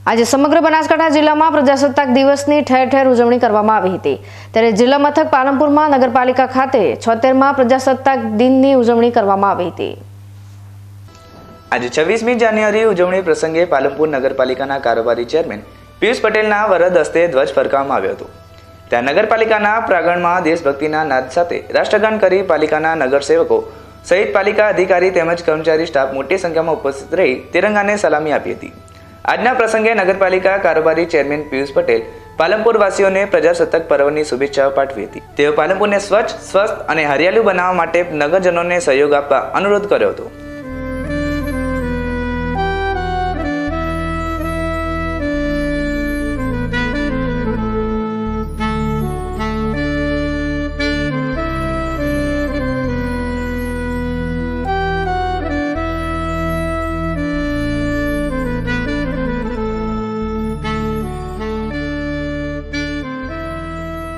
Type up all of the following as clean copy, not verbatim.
આજે સમગ્ર બનાસકાંઠા જિલ્લામાં પ્રજાસત્તાક દિવસની ઠેર ઠેર ઉજવણી કરવામાં આવી હતી। ત્યારે જિલ્લા મથક પાલનપુરમાં નગરપાલિકા ખાતે 76મા પ્રજાસત્તાક દિનની ઉજવણી કરવામાં આવી હતી। આજે 26મી જાન્યુઆરી ઉજવણી પ્રસંગે પાલનપુર નગરપાલિકાના કારોબારી ચેરમેન પિયુષ પટેલના વરદ હસ્તે ધ્વજ ફરકાવવામાં આવ્યો હતો। ત્યાં નગરપાલિકાના પ્રાંગણમાં દેશભક્તિના નાદ સાથે રાષ્ટ્રગાન કરી પાલિકાના નગરસેવકો સહિત પાલિકા અધિકારી તેમજ કર્મચારી સ્ટાફ મોટી સંખ્યામાં ઉપસ્થિત રહી તિરંગાને સલામી આપી હતી। આજના પ્રસંગે નગરપાલિકા કારોબારી ચેરમેન પિયુષ પટેલ પાલનપુર વાસીઓને પ્રજાસત્તાક પર્વની શુભેચ્છાઓ પાઠવી હતી। તેઓ પાલનપુરને સ્વચ્છ, સ્વસ્થ અને હરિયાળું બનાવવા માટે નગરજનોને સહયોગ આપવા અનુરોધ કર્યો હતો।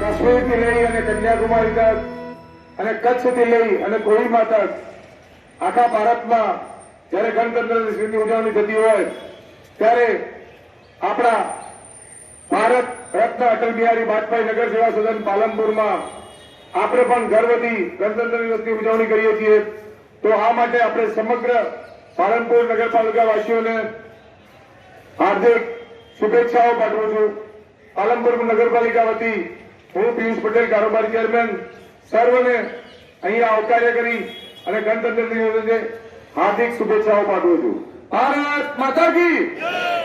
કાશ્મીરથી લઈ અને કન્યાકુમારી તક અને કચ્છથી લઈ અને કોહિમા તક આખા ભારતમાં જ્યારે ગણતંત્ર દિવસની ઉજવણી થતી હોય ત્યારે આપણા ભારત રત્ન અટલ બિહારી વાજપેયી નગર સેવા સદન પાલનપુરમાં આપણે પણ ગર્વથી ગણતંત્ર દિવસની ઉજવણી કરીએ છીએ। તો આ માટે આપણે સમગ્ર પાલનપુર નગરપાલિકા વાસીઓને હાર્દિક શુભેચ્છાઓ પાઠવું છું। પાલનપુર નગરપાલિકા વતી હું પિયુષ પટેલ કારોબારી ચેરમેન સર્વને અહીંયા આવકાર્ય કરી અને ગણતંત્ર દિવસે હાર્દિક શુભેચ્છાઓ પાઠવું છું। ભારત માતા કી જય।